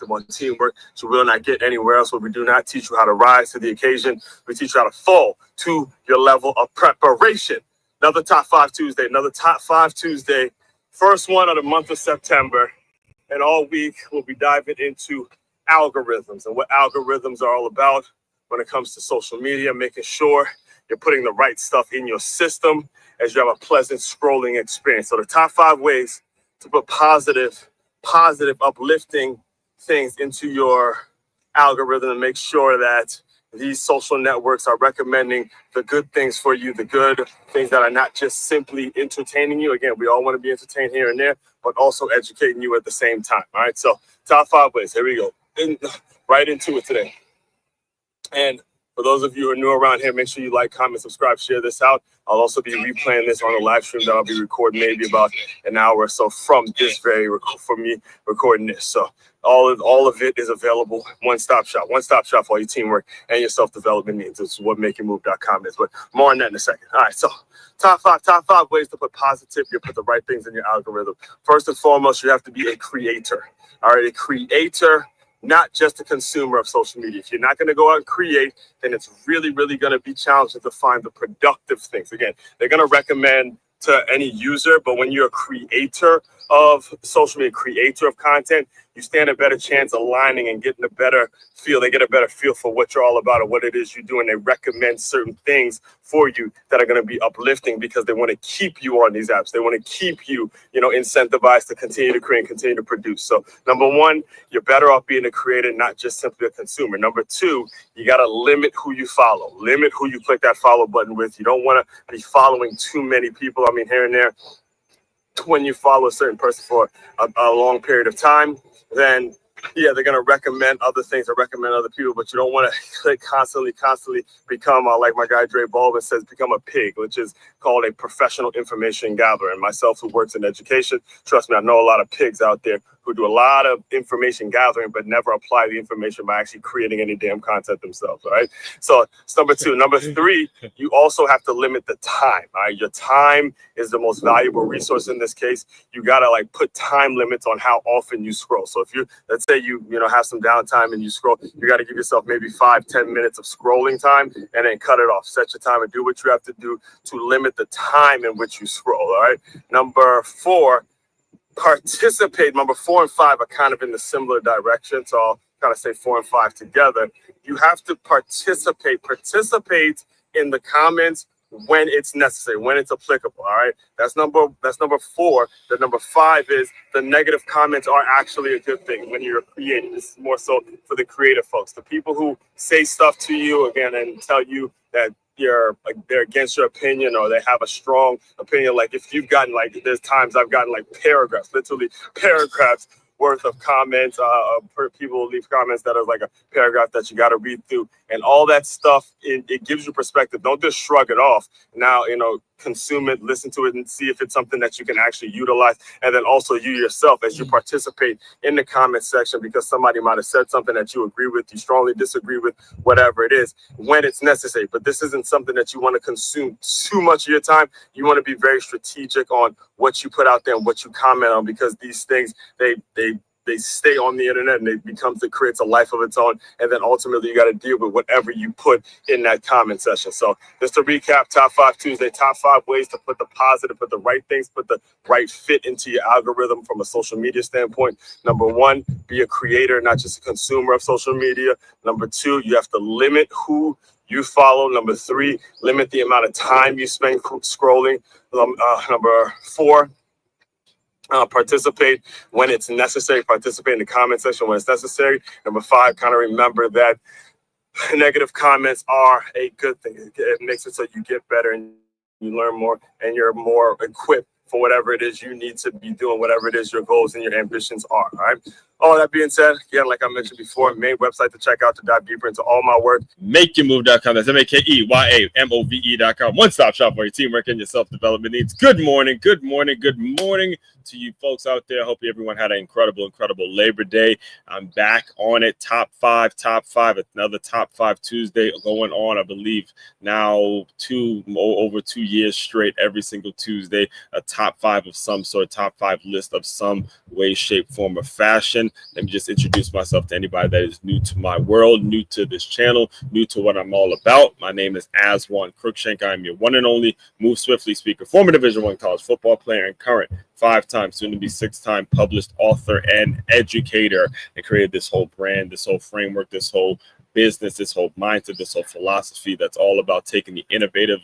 perspective on teamwork you will not get anywhere else, where we do not teach you how to rise to the occasion. We teach you how to fall to your level of preparation. Another Top 5 Tuesday, first one of the month of September. And all week, we'll be diving into algorithms and what algorithms are all about when it comes to social media, making sure you're putting the right stuff in your system as you have a pleasant scrolling experience. So the top 5 ways to put positive, uplifting things into your algorithm and make sure that these social networks are recommending the good things for you, the good things that are not just simply entertaining you. Again, we all want to be entertained here and there, but also educating you at the same time. All right, so top 5 ways. Here we go. Right into it today. And for those of you who are new around here, make sure you like, comment, subscribe, share this out. I'll also be replaying this on the live stream that I'll be recording maybe about an hour or so from this from me recording this. So all of it is available. One-stop shop for all your teamwork and your self-development needs. This is what makingmove.com is. But more on that in a second. All right, so top five ways to put positivity, put the right things in your algorithm. First and foremost, you have to be a creator. All right, a creator, not just a consumer of social media. If you're not going to go out and create, then it's really, really going to be challenging to find the productive things. Again, they're going to recommend to any user, but when you're a creator of social media, creator of content, you stand a better chance aligning and getting a better feel. They get a better feel for what you're all about or what it is you do, and they recommend certain things for you that are going to be uplifting because they want to keep you on these apps. They want to keep you, incentivized to continue to create and continue to produce. So number one, you're better off being a creator, not just simply a consumer. Number two, you got to limit who you follow. Limit who you click that follow button with. You don't want to be following too many people. I mean, here and there, when you follow a certain person for a long period of time, then yeah, they're going to recommend other things or recommend other people, but you don't want to constantly become, like my guy Dre Baldwin says, become a pig, which is called a professional information gatherer. And myself, who works in education, trust me, I know a lot of pigs out there who do a lot of information gathering, but never apply the information by actually creating any damn content themselves, all right? So it's number two. Number three, you also have to limit the time, all right? Your time is the most valuable resource in this case. You got to put time limits on how often you scroll. So if you, let's say you have some downtime and you scroll, you got to give yourself maybe 5-10 minutes of scrolling time and then cut it off. Set your time and do what you have to do to limit the time in which you scroll, all right? Number four, participate. Number 4 and 5 are kind of in the similar direction. So I'll kind of say 4 and 5 together. You have to participate in the comments when it's necessary, when it's applicable. All right. That's number 4. The number 5 is the negative comments are actually a good thing when you're creating. This is more so for the creative folks, the people who say stuff to you again and tell you that they're against your opinion or they have a strong opinion. Like if you've gotten there's times I've gotten paragraphs, literally paragraphs worth of comments. People leave comments that are like a paragraph that you got to read through, and all that stuff. It gives you perspective. Don't just shrug it off. Now, consume it, listen to it, and see if it's something that you can actually utilize. And then also you yourself, as you participate in the comment section, because somebody might have said something that you agree with, you strongly disagree with, whatever it is, when it's necessary. But this isn't something that you want to consume too much of your time. You want to be very strategic on what you put out there and what you comment on, because these things, they stay on the internet and it creates a life of its own. And then ultimately you got to deal with whatever you put in that comment section. So just to recap, Top 5 Tuesday, top 5 ways to put the positive, put the right things, put the right fit into your algorithm from a social media standpoint. Number 1, be a creator, not just a consumer of social media. Number 2, you have to limit who you follow. Number 3, limit the amount of time you spend scrolling. Number 4, participate when it's necessary. Participate in the comment section when it's necessary. Number 5, kind of remember that negative comments are a good thing. It makes it so you get better and you learn more and you're more equipped for whatever it is you need to be doing, whatever it is your goals and your ambitions are. All right. All that being said, again, like I mentioned before, main website to check out to dive deeper into all my work. MakeYourMove.com. That's MakeYamove.com. One-stop shop for your teamwork and your self-development needs. Good morning to you folks out there. I hope everyone had an incredible Labor Day. I'm back on it. Top five. Another Top 5 Tuesday going on, I believe, now over 2 years straight. Every single Tuesday, a top 5 of some sort, top 5 list of some way, shape, form, or fashion. introduction, let me just introduce myself to anybody that is new to my world, new to this channel, new to what I'm all about. My name is Aswan Cruikshank. I'm your one and only Move Swiftly speaker, former Division I college football player, and current 5-time, soon to be 6-time published author and educator, and created this whole brand, this whole framework, this whole business, this whole mindset, this whole philosophy that's all about taking the innovative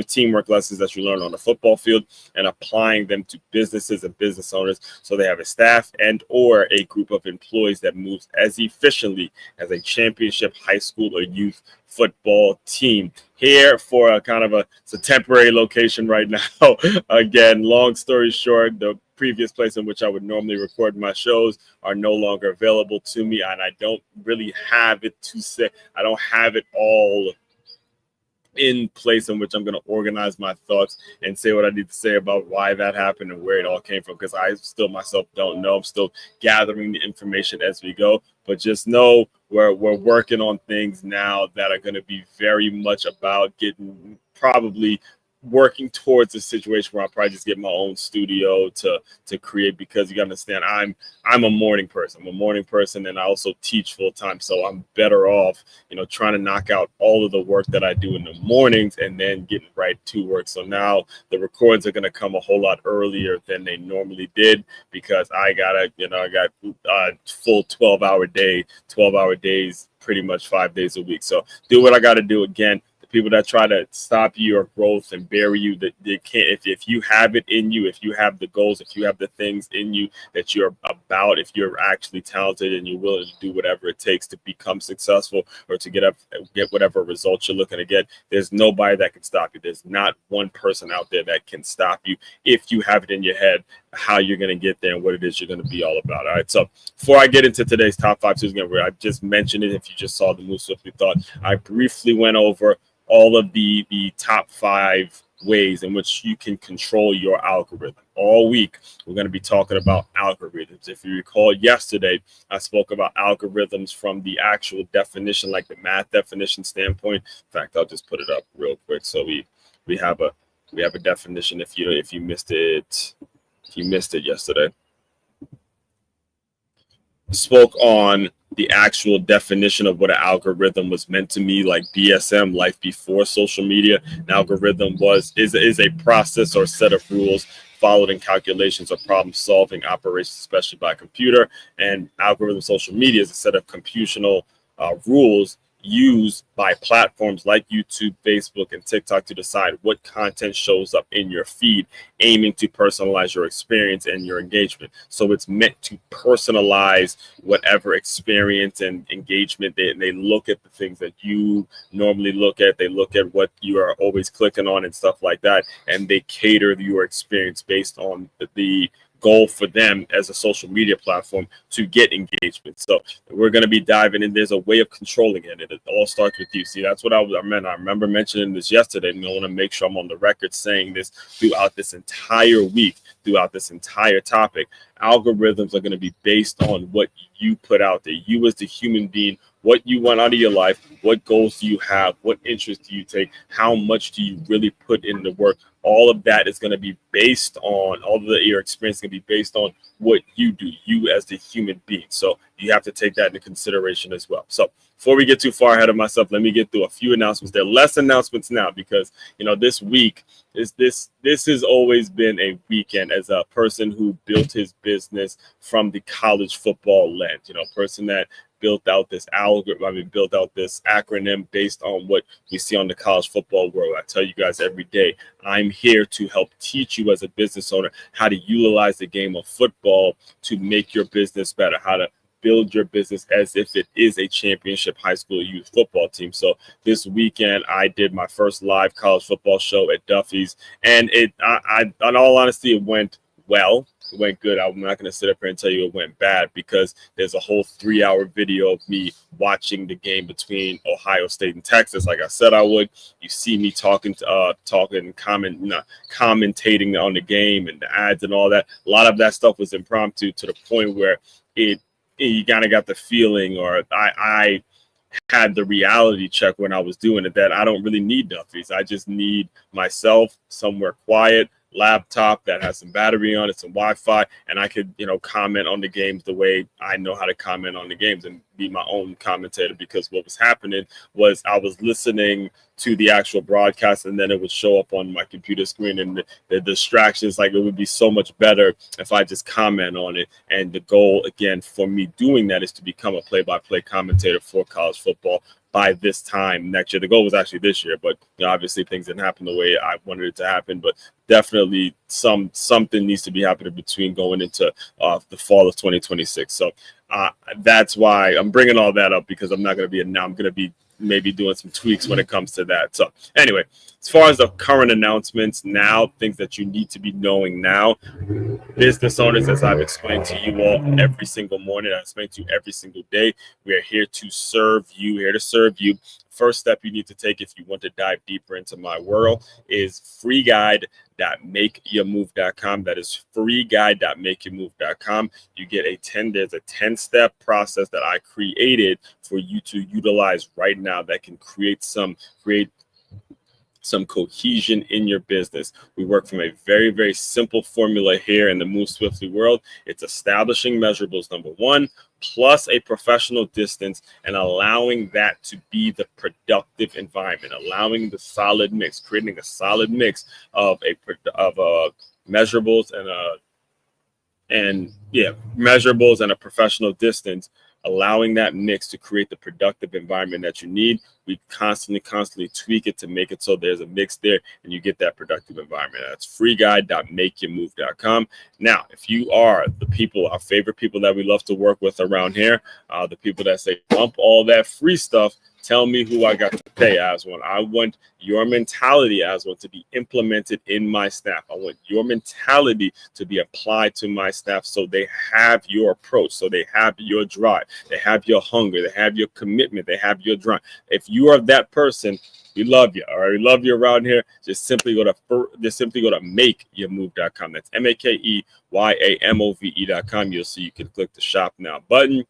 teamwork lessons that you learn on the football field and applying them to businesses and business owners so they have a staff and or a group of employees that moves as efficiently as a championship high school or youth football team. Here for it's a temporary location right now. Again, long story short, the previous place in which I would normally record my shows are no longer available to me, and I don't really have it to say. I don't have it all in place in which I'm going to organize my thoughts and say what I need to say about why that happened and where it all came from, because I still myself don't know. I'm still gathering the information as we go, but just know we're working on things now that are going to be very much about getting probably working towards a situation where I'll probably just get my own studio to create, because you gotta understand I'm a morning person. I'm a morning person, and I also teach full time, so I'm better off, trying to knock out all of the work that I do in the mornings and then getting right to work. So now the records are gonna come a whole lot earlier than they normally did, because I got full 12-hour days, pretty much 5 days a week. So do what I got to do. Again, people that try to stop your growth and bury you, that they can't. If you have it in you, if you have the goals, if you have the things in you that you're about, if you're actually talented and you're willing to do whatever it takes to become successful or to get whatever results you're looking to get, there's nobody that can stop you. There's not one person out there that can stop you if you have it in your head how you're going to get there and what it is you're going to be all about. All right. So before I get into today's top 5 Tuesday, I just mentioned it. If you just saw the Move Swiftly thought, I briefly went over all of the top 5 ways in which you can control your algorithm. All week, we're going to be talking about algorithms. If you recall, yesterday, I spoke about algorithms from the actual definition, like the math definition standpoint. In fact, I'll just put it up real quick. So we have a definition if you missed it. If you missed it yesterday. Spoke on the actual definition of what an algorithm was meant to me, like BSM, life before social media. An algorithm is a process or set of rules followed in calculations or problem-solving operations, especially by computer. And algorithm social media is a set of computational rules used by platforms like YouTube, Facebook, and TikTok to decide what content shows up in your feed, aiming to personalize your experience and your engagement. So it's meant to personalize whatever experience and engagement. They look at the things that you normally look at. They look at what you are always clicking on and stuff like that, and they cater your experience based on the goal for them as a social media platform to get engagement. So we're going to be diving in. There's a way of controlling it. It all starts with you. See, that's what I meant. I remember mentioning this yesterday, and I want to make sure I'm on the record saying this throughout this entire week, throughout this entire topic. Algorithms are going to be based on what you put out there. You as the human being, what you want out of your life, what goals do you have, what interests do you take, how much do you really put into work. All of that is going to be based on, your experience is going to be based on what you do, you as the human being. So you have to take that into consideration as well. So before we get too far ahead of myself, let me get through a few announcements. There are less announcements now because, this week this has always been a weekend as a person who built his business from the college football lens, a person that built out this built out this acronym based on what we see on the college football world. I tell you guys every day, I'm here to help teach you as a business owner how to utilize the game of football to make your business better, how to build your business as if it is a championship high school youth football team. So this weekend, I did my first live college football show at Duffy's, and in all honesty, it went well. It went good. I'm not going to sit up here and tell you it went bad, because there's a whole 3-hour video of me watching the game between Ohio State and Texas, like I said I would. You see me commentating on the game and the ads and all that. A lot of that stuff was impromptu, to the point where you kind of got the feeling, or I had the reality check when I was doing it, that I don't really need Duffy's. I just need myself somewhere quiet. laptop that has some battery on it, some Wi-Fi, and I could, comment on the games the way I know how to comment on the games and be my own commentator. Because what was happening was I was listening to the actual broadcast, and then it would show up on my computer screen, and the distractions, like, it would be so much better if I just comment on it. And the goal, again, for me doing that is to become a play-by-play commentator for college football by this time next year. The goal was actually this year, but obviously things didn't happen the way I wanted it to happen. But definitely something needs to be happening between going into the fall of 2026. So that's why I'm bringing all that up, because I'm not going to be now. I'm going to be maybe doing some tweaks when it comes to that. So anyway, as far as the current announcements now, things that you need to be knowing now, business owners, as I've explained to you all every single morning, I explain to you every single day, we are here to serve you, First step you need to take if you want to dive deeper into my world is freeguide.makeyourmove.com. That is freeguide.makeyourmove.com. You get there's a 10-step process that I created for you to utilize right now that can create some cohesion in your business. We work from a very, very simple formula here in the Move Swiftly world. It's establishing measurables, number one, plus a professional distance, and allowing that to be the productive environment, allowing the solid mix, creating a solid mix of measurables measurables and a professional distance, allowing that mix to create the productive environment that you need. We constantly tweak it to make it so there's a mix there and you get that productive environment. That's freeguide.makeyourmove.com. Now, if you are our favorite people that we love to work with around here, the people that say, bump all that free stuff, tell me who I got to pay, Aswan. I want your mentality, Aswan, to be implemented in my staff. I want your mentality to be applied to my staff so they have your approach, so they have your drive, they have your hunger, they have your commitment, they have your drive. If you are that person, we love you. All right, we love you around here. Just simply go to makeyourmove.com. That's makeyourmove.com. You'll see you can click the shop now button,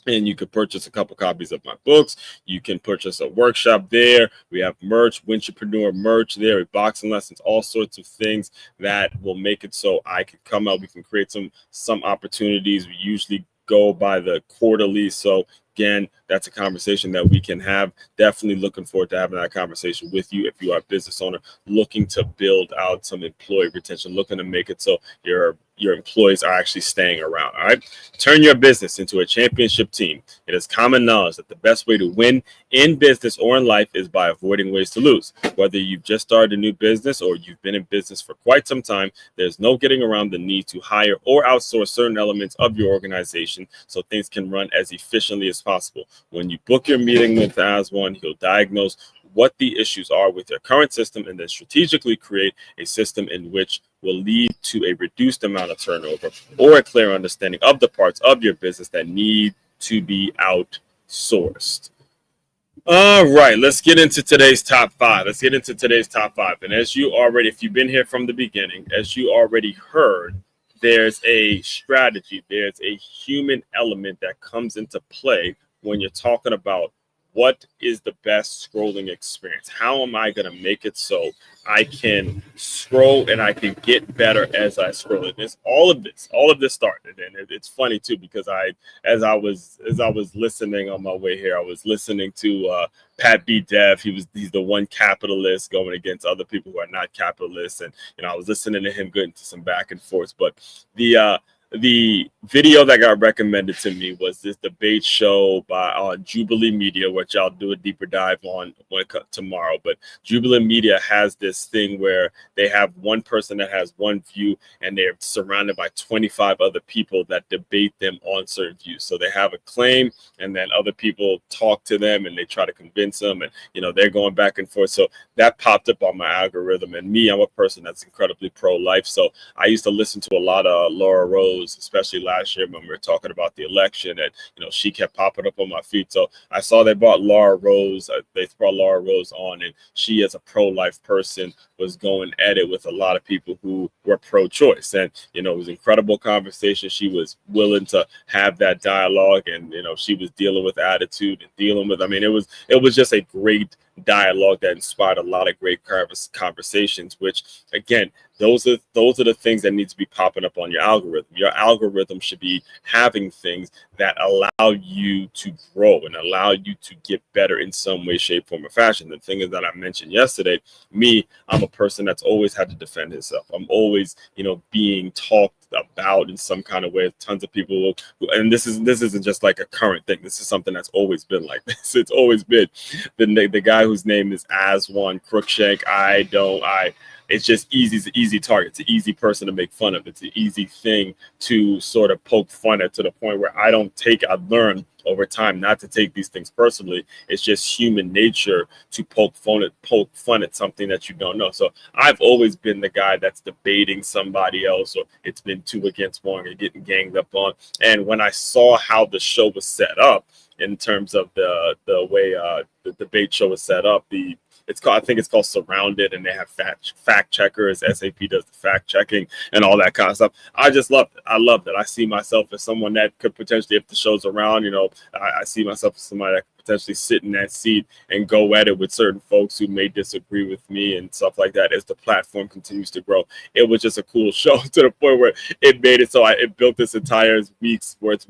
and you can purchase a couple copies of my books. You can purchase a workshop there. We have merch, Wintrepreneur merch there, boxing lessons, all sorts of things that will make it so I can come out. We can create some opportunities. We usually go by the quarterly. So again, that's a conversation that we can have. Definitely looking forward to having that conversation with you if you are a business owner looking to build out some employee retention, looking to make it so your employees are actually staying around. All right. Turn your business into a championship team. It is common knowledge that the best way to win in business or in life is by avoiding ways to lose. Whether you've just started a new business or you've been in business for quite some time, there's no getting around the need to hire or outsource certain elements of your organization so things can run as efficiently as possible. When you book your meeting with Aswan, he'll diagnose what the issues are with your current system and then strategically create a system in which will lead to a reduced amount of turnover or a clear understanding of the parts of your business that need to be outsourced. All right, let's get into today's top five. And as you already, if you've been here from the beginning, as you already heard, there's a strategy, there's a human element that comes into play when you're talking about what is the best scrolling experience. How am I going to make it so I can scroll and I can get better as I scroll? And all of this started, and it's funny too, because as I was listening on my way here, I was listening to Pat B. Dev. He's the one capitalist going against other people who are not capitalists, and I was listening to him get into some back and forth. But the video that got recommended to me was this debate show by Jubilee Media, which I'll do a deeper dive on tomorrow. But Jubilee Media has this thing where they have one person that has one view, and they're surrounded by 25 other people that debate them on certain views. So they have a claim, and then other people talk to them, and they try to convince them, and they're going back and forth. So that popped up on my algorithm. And me, I'm a person that's incredibly pro-life, so I used to listen to a lot of Laura Rose, especially last year when we were talking about the election, and she kept popping up on my feed. So I saw they brought Laura Rose on, and she is a pro-life person was going at it with a lot of people who were pro-choice. And, you know, it was an incredible conversation. She was willing to have that dialogue, and, you know, she was dealing with attitude and dealing with, I mean, it was just a great dialogue that inspired a lot of great conversations, which, again, those are the things that need to be popping up on your algorithm. Your algorithm should be having things that allow you to grow and allow you to get better in some way, shape, form, or fashion. The thing is that I mentioned yesterday, I'm a person that's always had to defend himself. I'm always, you know, being talked about in some kind of way. Tons of people and this isn't just like a current thing. This is something that's always been like this. It's always been the guy whose name is Aswan Crookshank. It's just easy. It's an easy target. It's an easy person to make fun of. It's an easy thing to sort of poke fun at, to the point where I've learned over time not to take these things personally. It's just human nature to poke fun at something that you don't know. So I've always been the guy that's debating somebody else, or it's been 2 against 1, or getting ganged up on. And when I saw how the show was set up, in terms of the way the debate show was set up, I think it's called Surrounded, and they have fact checkers. SAP does the fact checking and all that kind of stuff. I just loved it. I loved it. I see myself as someone that could potentially, if the show's around, you know, I see myself as somebody that could potentially sit in that seat and go at it with certain folks who may disagree with me and stuff like that as the platform continues to grow. It was just a cool show, to the point where it made it so it built this entire week's worth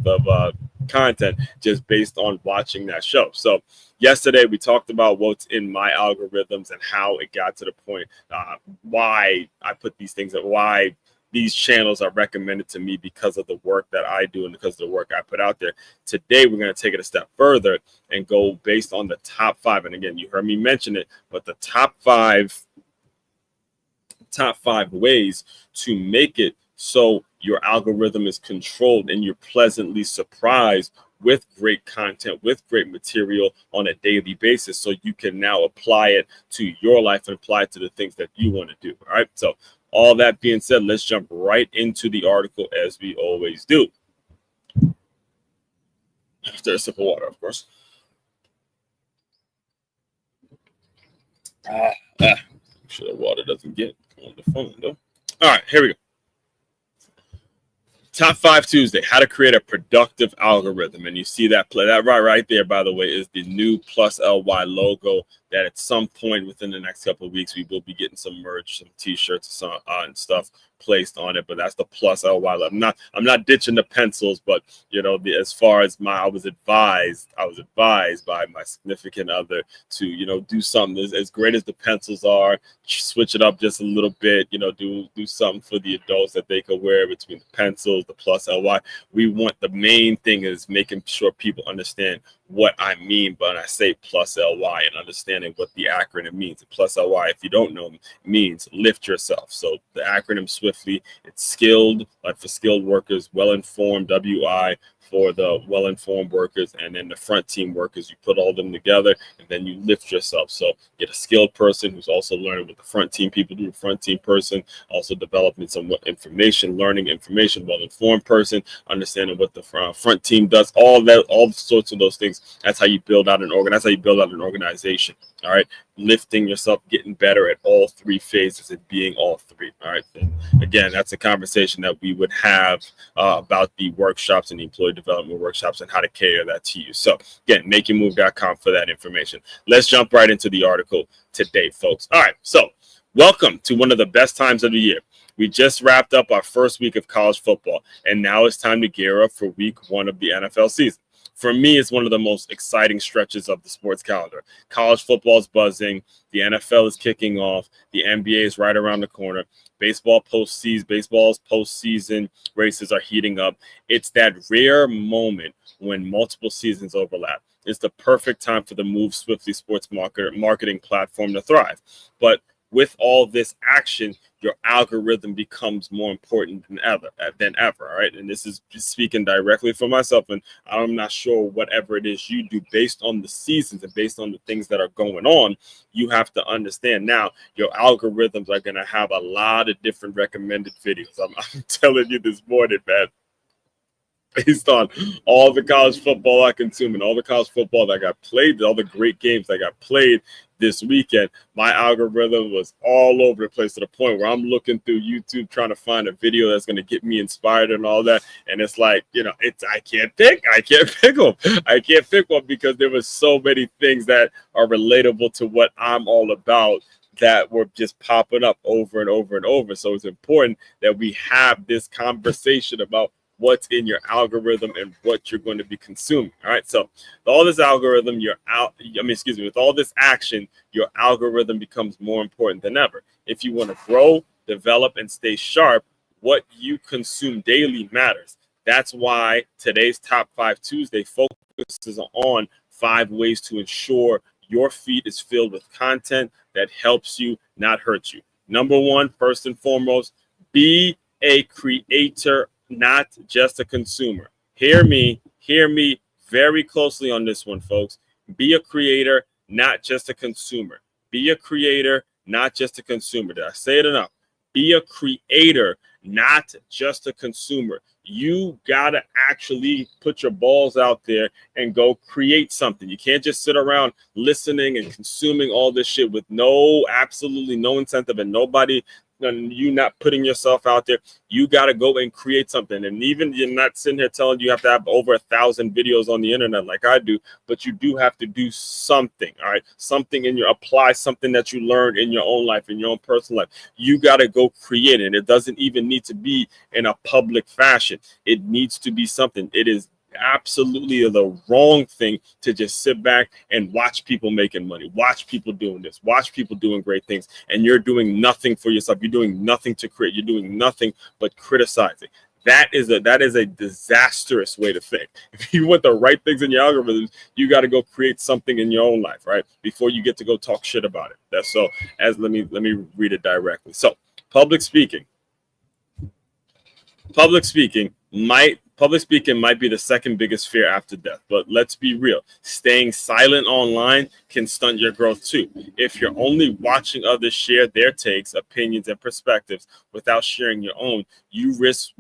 of content just based on watching that show. So yesterday we talked about what's in my algorithms and how it got to the point, why I put these things up, why these channels are recommended to me because of the work that I do and because of the work I put out there. Today, we're going to take it a step further and go based on the top 5. And again, you heard me mention it, but the top five ways to make it so your algorithm is controlled and you're pleasantly surprised with great content, with great material on a daily basis, so you can now apply it to your life and apply it to the things that you want to do. All right. So all that being said, let's jump right into the article as we always do. After a sip of water, of course. Make sure the water doesn't get on the phone, though. All right, here we go. Top 5 Tuesday, how to create a productive algorithm. And you see that play. That right there, by the way, is the new Plus LY logo that at some point within the next couple of weeks, we will be getting some merch, some t-shirts and stuff placed on it. But that's the Plus LY. I'm not ditching the pencils, but you know, as far as I was advised by my significant other to, you know, do something as great as the pencils are, switch it up just a little bit, you know, do something for the adults that they could wear between the pencils, the Plus LY. The main thing is making sure people understand what I mean when I say Plus LY and understanding what the acronym means. Plus LY, if you don't know, means lift yourself. So the acronym swiftly, it's skilled, like for skilled workers, well-informed, WI, for the well-informed workers, and then the front team workers. You put all of them together and then you lift yourself. So get a skilled person who's also learning what the front team people do, the front team person, also developing some information, learning information, well-informed person, understanding what the front team does, all sorts of those things. That's how you build out an organization. All right. Lifting yourself, getting better at all 3 phases and being all 3. All right. And again, that's a conversation that we would have about the workshops and the employee development workshops and how to cater that to you. So again, makingmove.com for that information. Let's jump right into the article today, folks. All right. So welcome to one of the best times of the year. We just wrapped up our first week of college football, and now it's time to gear up for week 1 of the NFL season. For me, it's one of the most exciting stretches of the sports calendar. College football is buzzing. The NFL is kicking off. The NBA is right around the corner. Baseball's postseason races are heating up. It's that rare moment when multiple seasons overlap. It's the perfect time for the Move Swiftly sports marketing platform to thrive. But with all this action, your algorithm becomes more important than ever. All right. And this is just speaking directly for myself. And I'm not sure whatever it is you do based on the seasons and based on the things that are going on, you have to understand now your algorithms are going to have a lot of different recommended videos. I'm telling you this morning, man. Based on all the college football I consume and all the college football that got played, all the great games that got played, this weekend, my algorithm was all over the place to the point where I'm looking through YouTube trying to find a video that's going to get me inspired and all that. And it's like, I can't pick them. I can't pick one because there was so many things that are relatable to what I'm all about that were just popping up over and over and over. So it's important that we have this conversation about what's in your algorithm and what you're going to be consuming. All right. So with all this algorithm, with all this action, your algorithm becomes more important than ever. If you want to grow, develop, and stay sharp, what you consume daily matters. That's why today's Top 5 Tuesday focuses on 5 ways to ensure your feed is filled with content that helps you, not hurt you. Number 1, first and foremost, be a creator, not just a consumer. Hear me very closely on this one, folks. Be a creator, not just a consumer. Be a creator, not just a consumer. Did I say it enough? Be a creator, not just a consumer. You got to actually put your balls out there and go create something. You can't just sit around listening and consuming all this shit with absolutely no incentive and nobody, and you not putting yourself out there. You got to go and create something. And even you're not sitting here telling you have to have over 1,000 videos on the internet like I do, but you do have to do something. All right. Something apply something that you learned in your own life, in your own personal life. You got to go create it. It doesn't even need to be in a public fashion. It needs to be something. It is absolutely the wrong thing to just sit back and watch people making money, watch people doing this, watch people doing great things, and you're doing nothing for yourself. You're doing nothing to create. You're doing nothing but criticizing. That is a disastrous way to think. If you want the right things in your algorithms, you got to go create something in your own life, right? Before you get to go talk shit about it. That's so. Let me read it directly. So, public speaking might be the second biggest fear after death, but let's be real. Staying silent online can stunt your growth too. If you're only watching others share their takes, opinions, and perspectives without sharing your own, you risk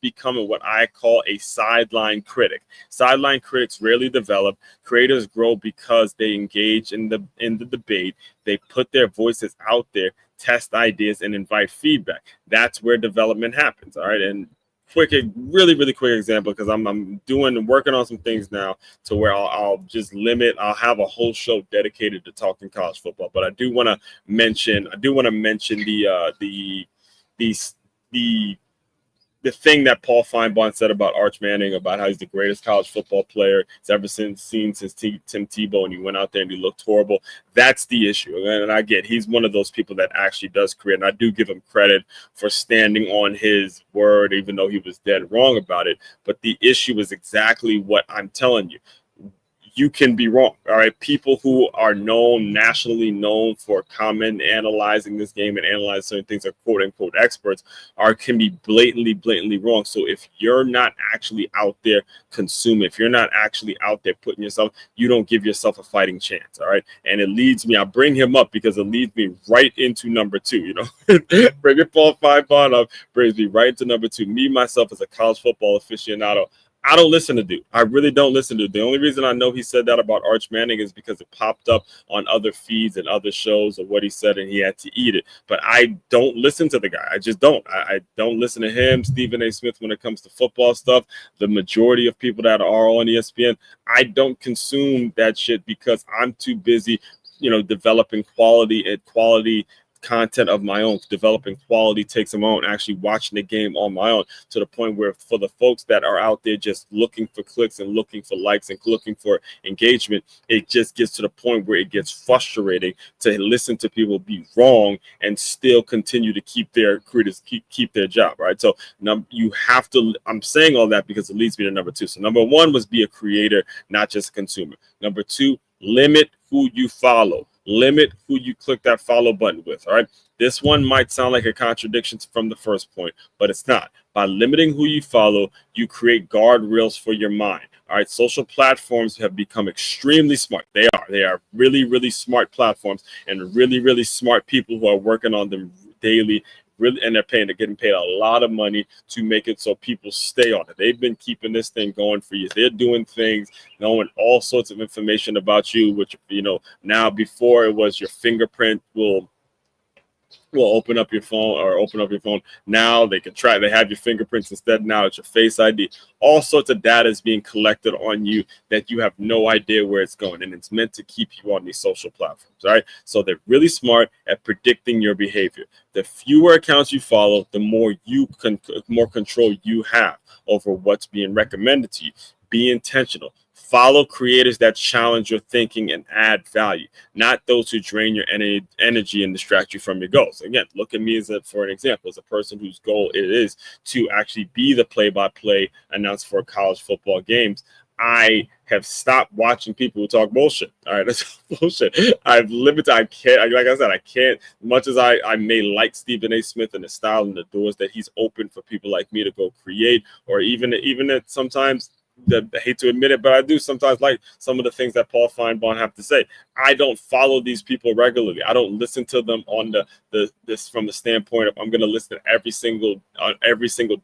becoming what I call a sideline critic. Sideline critics rarely develop. Creators grow because they engage in the debate. They put their voices out there, test ideas, and invite feedback. That's where development happens. All right. And really quick example, because I'm working on some things now to where I'll have a whole show dedicated to talking college football. But I do want to mention the thing that Paul Feinbaum said about Arch Manning, about how he's the greatest college football player he's ever seen since Tim Tebow, and he went out there and he looked horrible. That's the issue. And I get he's one of those people that actually does create, and I do give him credit for standing on his word, even though he was dead wrong about it. But the issue is exactly what I'm telling you. You can be wrong. All right. People who are nationally known for analyzing this game and analyzing certain things, are quote unquote experts, can be blatantly wrong. So if you're not actually out there consuming, if you're not actually out there putting yourself, you don't give yourself a fighting chance. All right. And it leads me, I bring him up because it leads me right into number 2, bringing Paul Feinbaum up brings me right into number 2. Me, myself, as a college football aficionado, I don't listen to dude. I really don't listen to dude. The only reason I know he said that about Arch Manning is because it popped up on other feeds and other shows of what he said, and he had to eat it. But I don't listen to the guy. I just don't. I don't listen to him, Stephen A. Smith, when it comes to football stuff. The majority of people that are on ESPN, I don't consume that shit because I'm too busy, developing quality content of my own, developing quality takes of my own, actually watching the game on my own, to the point where for the folks that are out there just looking for clicks and looking for likes and looking for engagement, it just gets to the point where it gets frustrating to listen to people be wrong and still continue to keep their creators keep their job, right? So you have to, I'm saying all that because it leads me to number 2. So number 1 was be a creator, not just a consumer. Number 2, limit who you follow. Limit who you click that follow button with. All right. This one might sound like a contradiction from the first point, but it's not. By limiting who you follow, you create guardrails for your mind. All right. Social platforms have become extremely smart. They are really smart platforms, and really smart people who are working on them daily really, and they're getting paid a lot of money to make it so people stay on it. They've been keeping this thing going for years. They're doing things, knowing all sorts of information about you, which, now before it was your fingerprint will open up your phone. Now they can try, they have your fingerprints instead. Now it's your face ID. All sorts of data is being collected on you that you have no idea where it's going. And it's meant to keep you on these social platforms. All right. So they're really smart at predicting your behavior. The fewer accounts you follow, the more more control you have over what's being recommended to you. Be intentional. Follow creators that challenge your thinking and add value, not those who drain your energy and distract you from your goals. Again, look at me for an example, as a person whose goal it is to actually be the play-by-play announcer for college football games. I have stopped watching people who talk bullshit. All right, that's bullshit. I've limited. I can't. Like I said, I can't. Much as I may like Stephen A. Smith and the style and the doors that he's opened for people like me to go create, or even that sometimes. I hate to admit it, but I do sometimes like some of the things that Paul Feinbaum have to say. I don't follow these people regularly. I don't listen to them on this from the standpoint of I'm going to listen every single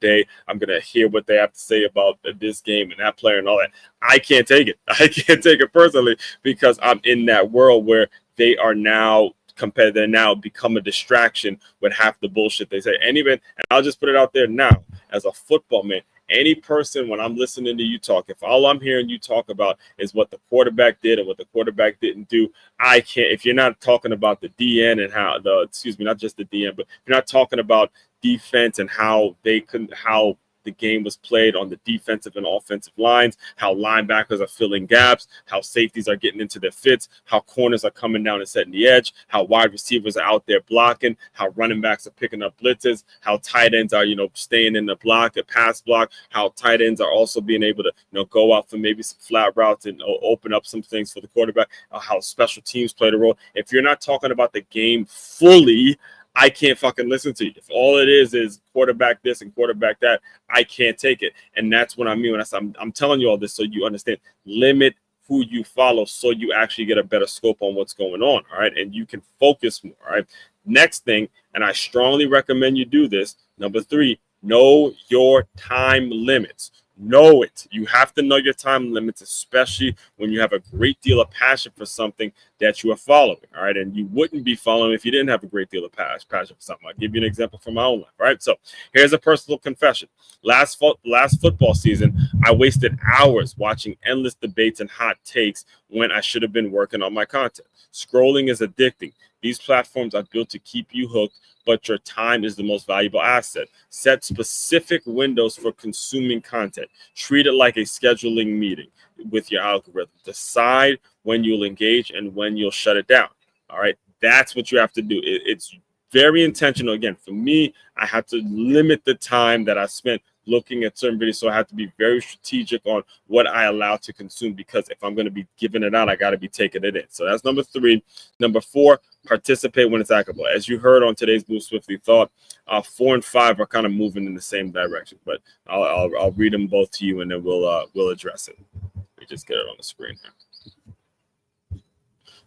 day. I'm going to hear what they have to say about this game and that player and all that. I can't take it. I can't take it personally because I'm in that world where they are now become a distraction with half the bullshit they say. And I'll just put it out there now as a football man. Any person, when I'm listening to you talk, if all I'm hearing you talk about is what the quarterback did and what the quarterback didn't do, I can't. If you're not talking about the DN and not just the DN, but if you're not talking about defense and how the game was played on the defensive and offensive lines, how linebackers are filling gaps, how safeties are getting into their fits, how corners are coming down and setting the edge, how wide receivers are out there blocking, how running backs are picking up blitzes, how tight ends are, staying in the block, the pass block, how tight ends are also being able to, go out for maybe some flat routes and open up some things for the quarterback, how special teams play the role. If you're not talking about the game fully, I can't fucking listen to you. If all it is quarterback this and quarterback that, I can't take it. And that's what I mean when I'm telling you all this so you understand. Limit who you follow so you actually get a better scope on what's going on, all right? And you can focus more, all right? Next thing, and I strongly recommend you do this, number 3, know your time limits. Know it. You have to know your time limits, especially when you have a great deal of passion for something that you are following. All right. And you wouldn't be following if you didn't have a great deal of passion for something. I'll give you an example from my own life. All right. So here's a personal confession. Last football season, I wasted hours watching endless debates and hot takes when I should have been working on my content. Scrolling is addicting. These platforms are built to keep you hooked, but your time is the most valuable asset. Set specific windows for consuming content. Treat it like a scheduling meeting with your algorithm. Decide when you'll engage and when you'll shut it down. All right. That's what you have to do. It's very intentional. Again, for me, I had to limit the time that I spent looking at certain videos. So I have to be very strategic on what I allow to consume, because if I'm going to be giving it out, I got to be taking it in. So that's number 3. Number 4, participate when it's actionable. As you heard on today's Move Swiftly Thought, 4 and 5 are kind of moving in the same direction, but I'll read them both to you and then we'll address it. Let me just get it on the screen here.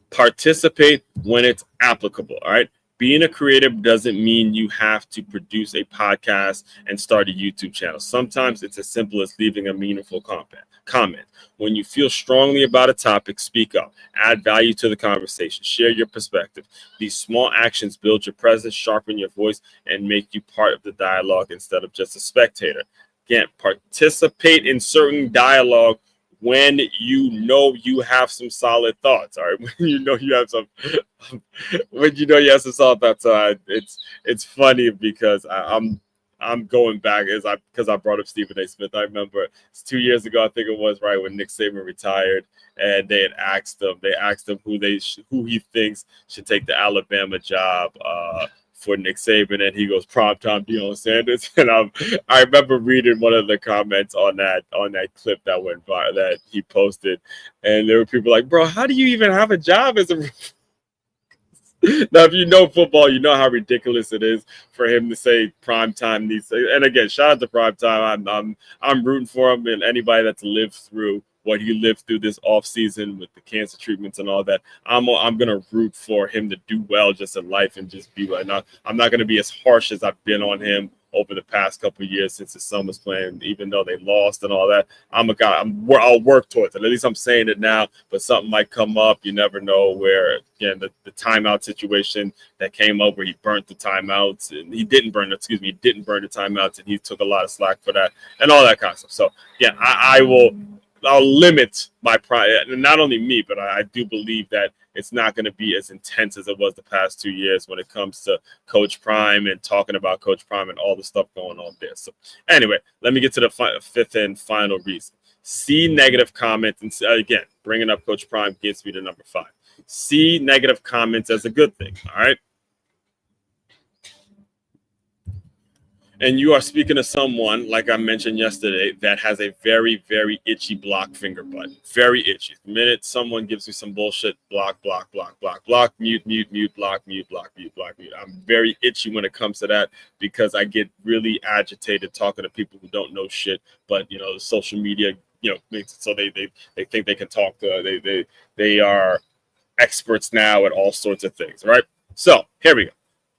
Participate when it's applicable. All right. Being a creative doesn't mean you have to produce a podcast and start a YouTube channel. Sometimes it's as simple as leaving a meaningful comment. When you feel strongly about a topic, speak up. Add value to the conversation. Share your perspective. These small actions build your presence, sharpen your voice, and make you part of the dialogue instead of just a spectator. Again, participate in certain dialogue when you know you have some solid thoughts. All right, when you know you have some solid thoughts. It's funny because I'm going back because I brought up Stephen A. Smith. I remember it's 2 years ago, I think it was, right when Nick Saban retired, and they had asked him who he thinks should take the Alabama job for Nick Saban, and he goes, primetime Deion Sanders. And I remember reading one of the comments on that clip that went viral that he posted, and there were people like, bro, how do you even have a job as a Now, if you know football, you know how ridiculous it is for him to say primetime. And again, shout out to primetime. I'm rooting for him and anybody that's lived through what he lived through this offseason with the cancer treatments and all that. I'm gonna root for him to do well just in life and just be right now. I'm not gonna be as harsh as I've been on him over the past couple of years since his son was playing, even though they lost and all that. I'm a guy. I'll work towards it. At least I'm saying it now. But something might come up. You never know. Where again the timeout situation that came up where he burnt the timeouts and he didn't burn the timeouts and he took a lot of slack for that and all that kind of stuff. So yeah, I'll limit my pride. And not only me, but I do believe that it's not going to be as intense as it was the past 2 years when it comes to Coach Prime and talking about Coach Prime and all the stuff going on there. So anyway, let me get to the fifth and final reason. See negative comments. And again, bringing up Coach Prime gets me to number 5. See negative comments as a good thing. All right. And you are speaking to someone, like I mentioned yesterday, that has a very, very itchy block finger button. Very itchy. The minute someone gives me some bullshit, block, block, block, block, block, mute, mute, mute, block, mute, block, mute, block, mute. I'm very itchy when it comes to that because I get really agitated talking to people who don't know shit. But, you know, social media, you know, makes it so they think they can talk to, they are experts now at all sorts of things, right? So here we go.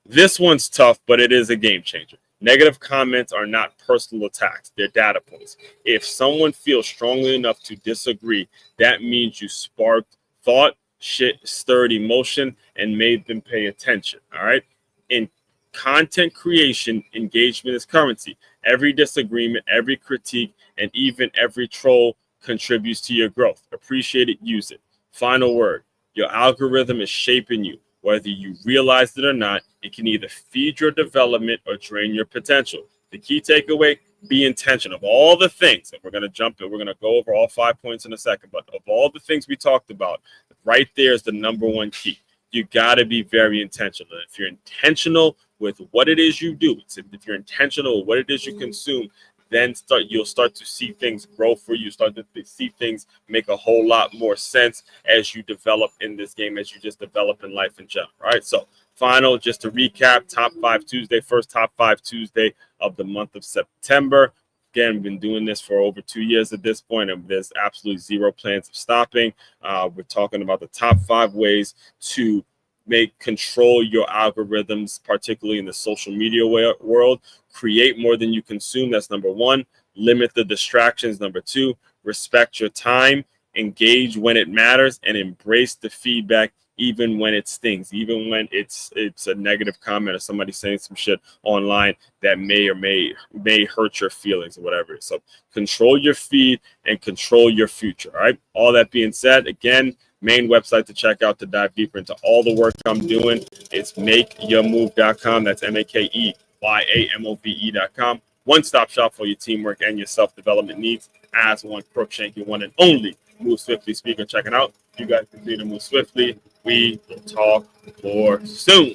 This one's tough, but it is a game changer. Negative comments are not personal attacks. They're data points. If someone feels strongly enough to disagree, that means you sparked thought, stirred emotion, and made them pay attention. All right. In content creation, engagement is currency. Every disagreement, every critique, and even every troll contributes to your growth. Appreciate it. Use it. Final word. Your algorithm is shaping you. Whether you realize it or not, it can either feed your development or drain your potential. The key takeaway, be intentional. Of all the things, and we're going to jump in, we're going to go over all 5 points in a second, but of all the things we talked about, right there is the number one key. You got to be very intentional. If you're intentional with what it is you do, if you're intentional with what it is you consume, then you'll start to see things grow for you. Start to see things make a whole lot more sense as you develop in this game, as you just develop in life in general. All right. So final, just to recap, Top 5 Tuesday, first Top 5 Tuesday of the month of September. Again, we've been doing this for over 2 years at this point, and there's absolutely zero plans of stopping. We're talking about the top 5 ways to control your algorithms, particularly in the social media world. Create more than you consume. That's number 1. Limit the distractions. Number 2, respect your time. Engage when it matters, and embrace the feedback, even when it stings, even when it's a negative comment or somebody saying some shit online that may or may hurt your feelings or whatever. So control your feed and control your future. All right. All that being said, again, main website to check out to dive deeper into all the work I'm doing. It's makeyourmove.com. That's MAKEYAMOVE.com. One-stop shop for your teamwork and your self-development needs. As one, Crookshank, your one and only Move Swiftly speaker. Checking out. You guys continue to move swiftly. We will talk more soon.